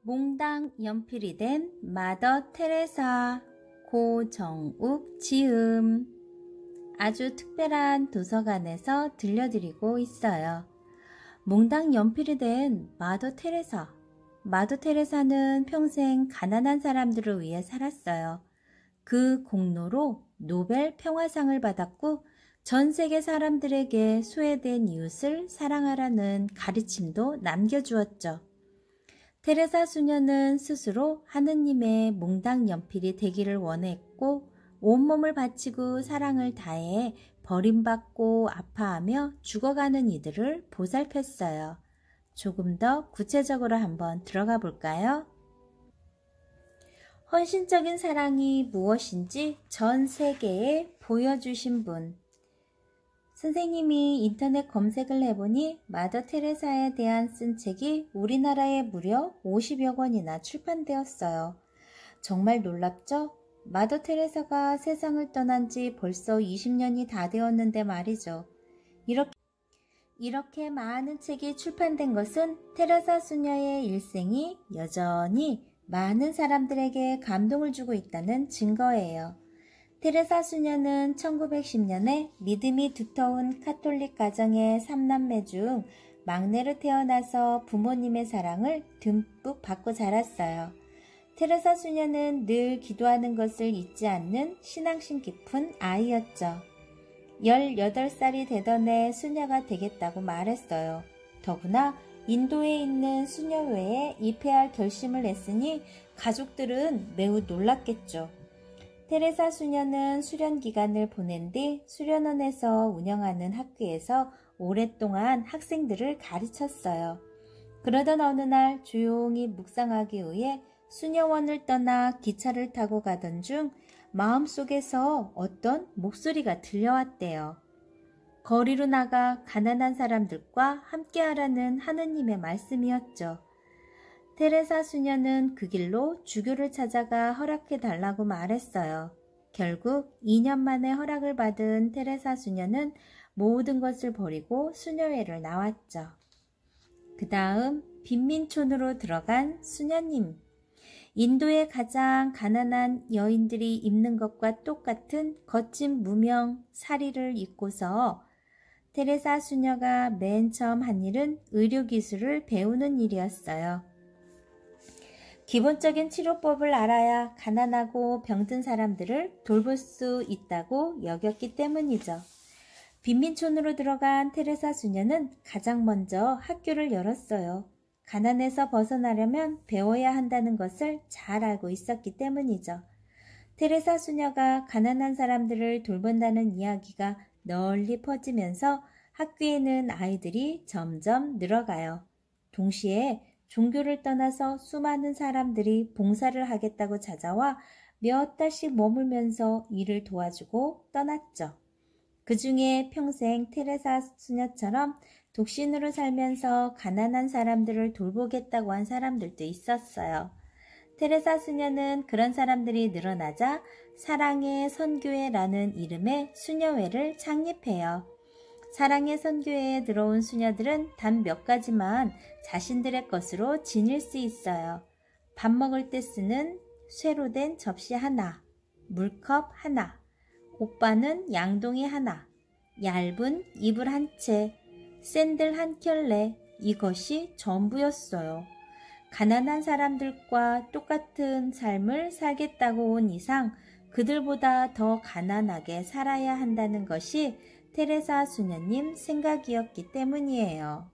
몽당 연필이 된 마더 테레사 고정욱 지음. 아주 특별한 도서관에서 들려드리고 있어요. 몽당 연필이 된 마더 테레사. 마더 테레사는 평생 가난한 사람들을 위해 살았어요. 그 공로로 노벨 평화상을 받았고 전 세계 사람들에게 소외된 이웃을 사랑하라는 가르침도 남겨주었죠. 테레사 수녀는 스스로 하느님의 몽당 연필이 되기를 원했고 온몸을 바치고 사랑을 다해 버림받고 아파하며 죽어가는 이들을 보살폈어요. 조금 더 구체적으로 한번 들어가 볼까요? 헌신적인 사랑이 무엇인지 전 세계에 보여주신 분. 선생님이 인터넷 검색을 해보니 마더 테레사에 대한 쓴 책이 우리나라에 무려 50여 권이나 출판되었어요. 정말 놀랍죠? 마더 테레사가 세상을 떠난 지 벌써 20년이 다 되었는데 말이죠. 이렇게 많은 책이 출판된 것은 테레사 수녀의 일생이 여전히 많은 사람들에게 감동을 주고 있다는 증거예요. 테레사 수녀는 1910년에 믿음이 두터운 카톨릭 가정의 3남매 중 막내로 태어나서 부모님의 사랑을 듬뿍 받고 자랐어요. 테레사 수녀는 늘 기도하는 것을 잊지 않는 신앙심 깊은 아이였죠. 18살이 되던 해 수녀가 되겠다고 말했어요. 더구나 인도에 있는 수녀회에 입회할 결심을 했으니 가족들은 매우 놀랐겠죠. 테레사 수녀는 수련 기간을 보낸 뒤 수련원에서 운영하는 학교에서 오랫동안 학생들을 가르쳤어요. 그러던 어느 날 조용히 묵상하기 위해 수녀원을 떠나 기차를 타고 가던 중 마음속에서 어떤 목소리가 들려왔대요. 거리로 나가 가난한 사람들과 함께하라는 하느님의 말씀이었죠. 테레사 수녀는 그 길로 주교를 찾아가 허락해달라고 말했어요. 결국 2년 만에 허락을 받은 테레사 수녀는 모든 것을 버리고 수녀회를 나왔죠. 그 다음 빈민촌으로 들어간 수녀님. 인도의 가장 가난한 여인들이 입는 것과 똑같은 거친 무명 사리를 입고서 테레사 수녀가 맨 처음 한 일은 의료기술을 배우는 일이었어요. 기본적인 치료법을 알아야 가난하고 병든 사람들을 돌볼 수 있다고 여겼기 때문이죠. 빈민촌으로 들어간 테레사 수녀는 가장 먼저 학교를 열었어요. 가난에서 벗어나려면 배워야 한다는 것을 잘 알고 있었기 때문이죠. 테레사 수녀가 가난한 사람들을 돌본다는 이야기가 널리 퍼지면서 학교에는 아이들이 점점 늘어가요. 동시에 종교를 떠나서 수많은 사람들이 봉사를 하겠다고 찾아와 몇 달씩 머물면서 일을 도와주고 떠났죠. 그 중에 평생 테레사 수녀처럼 독신으로 살면서 가난한 사람들을 돌보겠다고 한 사람들도 있었어요. 테레사 수녀는 그런 사람들이 늘어나자 사랑의 선교회라는 이름의 수녀회를 창립해요. 사랑의 선교회에 들어온 수녀들은 단 몇 가지만 자신들의 것으로 지닐 수 있어요. 밥 먹을 때 쓰는 쇠로 된 접시 하나, 물컵 하나, 오빠는 양동이 하나, 얇은 이불 한 채, 샌들 한 켤레, 이것이 전부였어요. 가난한 사람들과 똑같은 삶을 살겠다고 온 이상 그들보다 더 가난하게 살아야 한다는 것이 테레사 수녀님 생각이었기 때문이에요.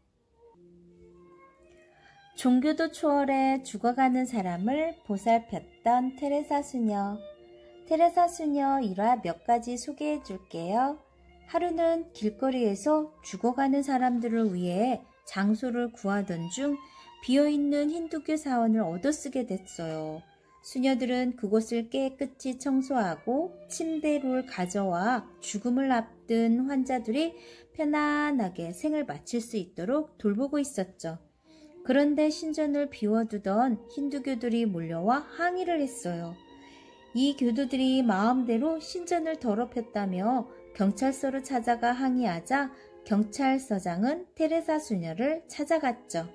종교도 초월해 죽어가는 사람을 보살폈던 테레사 수녀. 테레사 수녀 일화 몇 가지 소개해 줄게요. 하루는 길거리에서 죽어가는 사람들을 위해 장소를 구하던 중 비어있는 힌두교 사원을 얻어쓰게 됐어요. 수녀들은 그곳을 깨끗이 청소하고 침대를 가져와 죽음을 앞둔 환자들이 편안하게 생을 마칠 수 있도록 돌보고 있었죠. 그런데 신전을 비워두던 힌두교들이 몰려와 항의를 했어요. 이 교도들이 마음대로 신전을 더럽혔다며 경찰서로 찾아가 항의하자 경찰서장은 테레사 수녀를 찾아갔죠.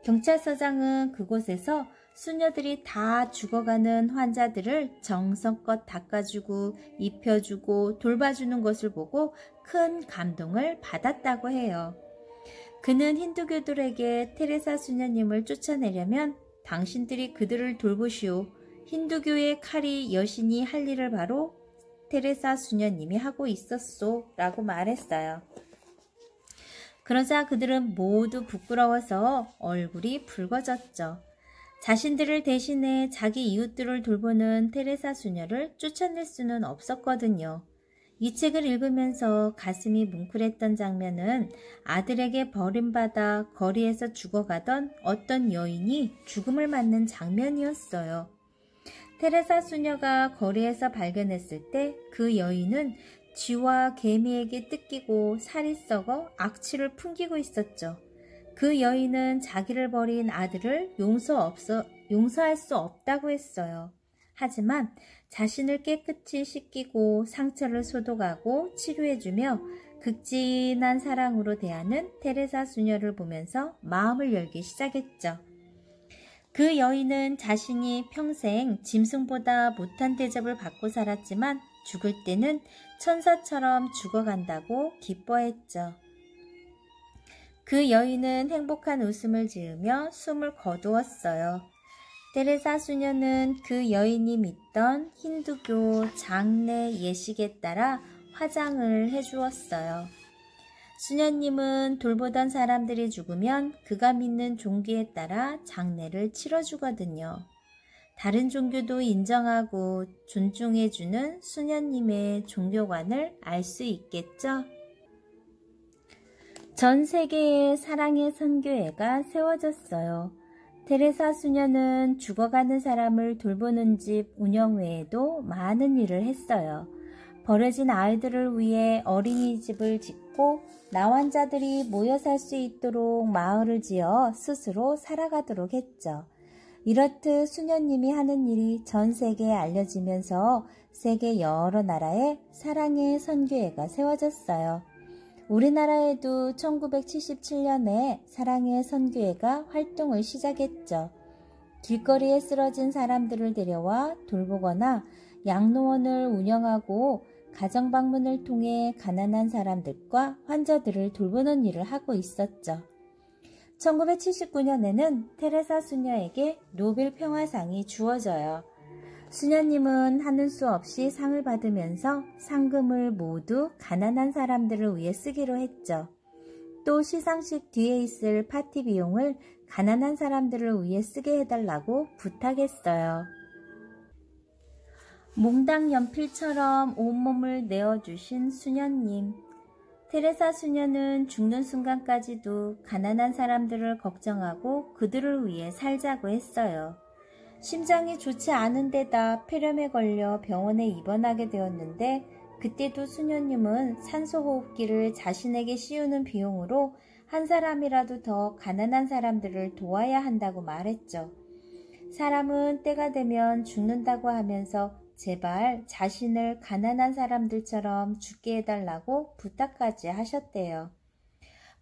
경찰서장은 그곳에서 수녀들이 다 죽어가는 환자들을 정성껏 닦아주고 입혀주고 돌봐주는 것을 보고 큰 감동을 받았다고 해요. 그는 힌두교들에게 테레사 수녀님을 쫓아내려면 당신들이 그들을 돌보시오. 힌두교의 칼이 여신이 할 일을 바로 테레사 수녀님이 하고 있었소 라고 말했어요. 그러자 그들은 모두 부끄러워서 얼굴이 붉어졌죠. 자신들을 대신해 자기 이웃들을 돌보는 테레사 수녀를 쫓아낼 수는 없었거든요. 이 책을 읽으면서 가슴이 뭉클했던 장면은 아들에게 버림받아 거리에서 죽어가던 어떤 여인이 죽음을 맞는 장면이었어요. 테레사 수녀가 거리에서 발견했을 때 그 여인은 쥐와 개미에게 뜯기고 살이 썩어 악취를 풍기고 있었죠. 그 여인은 자기를 버린 아들을 용서할 수 없다고 했어요. 하지만 자신을 깨끗이 씻기고 상처를 소독하고 치료해주며 극진한 사랑으로 대하는 테레사 수녀를 보면서 마음을 열기 시작했죠. 그 여인은 자신이 평생 짐승보다 못한 대접을 받고 살았지만 죽을 때는 천사처럼 죽어간다고 기뻐했죠. 그 여인은 행복한 웃음을 지으며 숨을 거두었어요. 테레사 수녀는 그 여인이 믿던 힌두교 장례 예식에 따라 화장을 해주었어요. 수녀님은 돌보던 사람들이 죽으면 그가 믿는 종교에 따라 장례를 치러주거든요. 다른 종교도 인정하고 존중해주는 수녀님의 종교관을 알 수 있겠죠? 전 세계에 사랑의 선교회가 세워졌어요. 테레사 수녀는 죽어가는 사람을 돌보는 집 운영 외에도 많은 일을 했어요. 버려진 아이들을 위해 어린이집을 짓고 나환자들이 모여 살 수 있도록 마을을 지어 스스로 살아가도록 했죠. 이렇듯 수녀님이 하는 일이 전 세계에 알려지면서 세계 여러 나라에 사랑의 선교회가 세워졌어요. 우리나라에도 1977년에 사랑의 선교회가 활동을 시작했죠. 길거리에 쓰러진 사람들을 데려와 돌보거나 양로원을 운영하고 가정방문을 통해 가난한 사람들과 환자들을 돌보는 일을 하고 있었죠. 1979년에는 테레사 수녀에게 노벨 평화상이 주어져요. 수녀님은 하는 수 없이 상을 받으면서 상금을 모두 가난한 사람들을 위해 쓰기로 했죠. 또 시상식 뒤에 있을 파티 비용을 가난한 사람들을 위해 쓰게 해달라고 부탁했어요. 몽당 연필처럼 온몸을 내어주신 수녀님. 테레사 수녀는 죽는 순간까지도 가난한 사람들을 걱정하고 그들을 위해 살자고 했어요. 심장이 좋지 않은 데다 폐렴에 걸려 병원에 입원하게 되었는데 그때도 수녀님은 산소호흡기를 자신에게 씌우는 비용으로 한 사람이라도 더 가난한 사람들을 도와야 한다고 말했죠. 사람은 때가 되면 죽는다고 하면서 제발 자신을 가난한 사람들처럼 죽게 해달라고 부탁까지 하셨대요.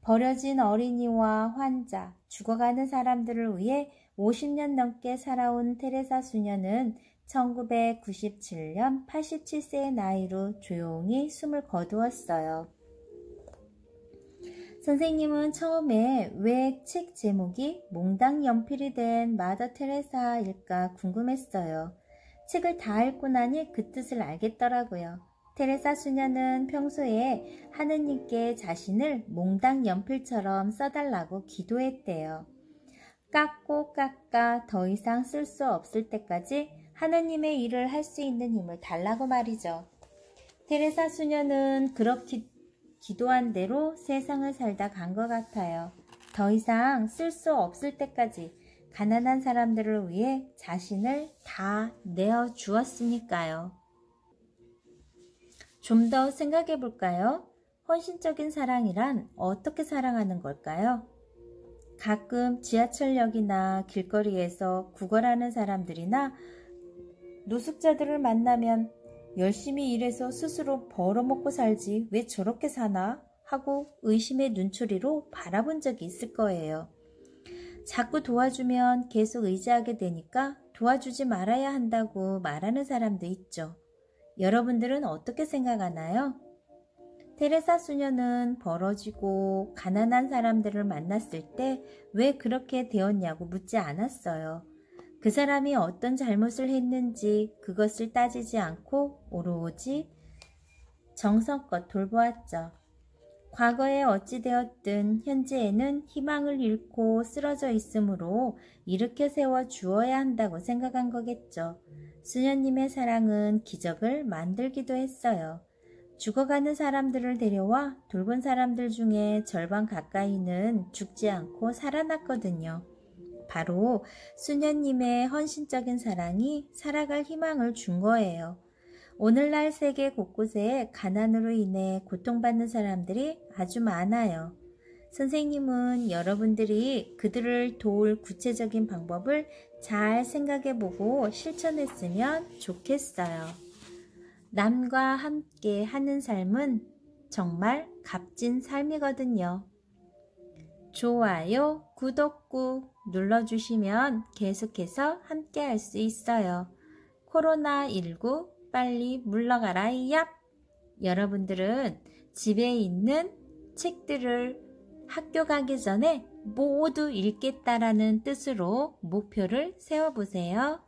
버려진 어린이와 환자, 죽어가는 사람들을 위해 50년 넘게 살아온 테레사 수녀는 1997년 87세의 나이로 조용히 숨을 거두었어요. 선생님은 처음에 왜 책 제목이 몽당 연필이 된 마더 테레사일까 궁금했어요. 책을 다 읽고 나니 그 뜻을 알겠더라고요. 테레사 수녀는 평소에 하느님께 자신을 몽당 연필처럼 써달라고 기도했대요. 깎고 깎아 더 이상 쓸 수 없을 때까지 하느님의 일을 할 수 있는 힘을 달라고 말이죠. 테레사 수녀는 그렇게 기도한 대로 세상을 살다 간 것 같아요. 더 이상 쓸 수 없을 때까지 가난한 사람들을 위해 자신을 다 내어 주었으니까요. 좀 더 생각해 볼까요? 헌신적인 사랑이란 어떻게 사랑하는 걸까요? 가끔 지하철역이나 길거리에서 구걸하는 사람들이나 노숙자들을 만나면 열심히 일해서 스스로 벌어먹고 살지 왜 저렇게 사나? 하고 의심의 눈초리로 바라본 적이 있을 거예요. 자꾸 도와주면 계속 의지하게 되니까 도와주지 말아야 한다고 말하는 사람도 있죠. 여러분들은 어떻게 생각하나요? 테레사 수녀는 벌어지고 가난한 사람들을 만났을 때 왜 그렇게 되었냐고 묻지 않았어요. 그 사람이 어떤 잘못을 했는지 그것을 따지지 않고 오로지 정성껏 돌보았죠. 과거에 어찌되었든 현재에는 희망을 잃고 쓰러져 있으므로 일으켜 세워 주어야 한다고 생각한 거겠죠. 수녀님의 사랑은 기적을 만들기도 했어요. 죽어가는 사람들을 데려와 돌본 사람들 중에 절반 가까이는 죽지 않고 살아났거든요. 바로 수녀님의 헌신적인 사랑이 살아갈 희망을 준 거예요. 오늘날 세계 곳곳에 가난으로 인해 고통받는 사람들이 아주 많아요. 선생님은 여러분들이 그들을 도울 구체적인 방법을 잘 생각해보고 실천했으면 좋겠어요. 남과 함께 하는 삶은 정말 값진 삶이거든요. 좋아요, 구독 꾹 눌러주시면 계속해서 함께 할 수 있어요. 코로나19 빨리 물러가라 얍! 여러분들은 집에 있는 책들을 학교 가기 전에 모두 읽겠다라는 뜻으로 목표를 세워보세요.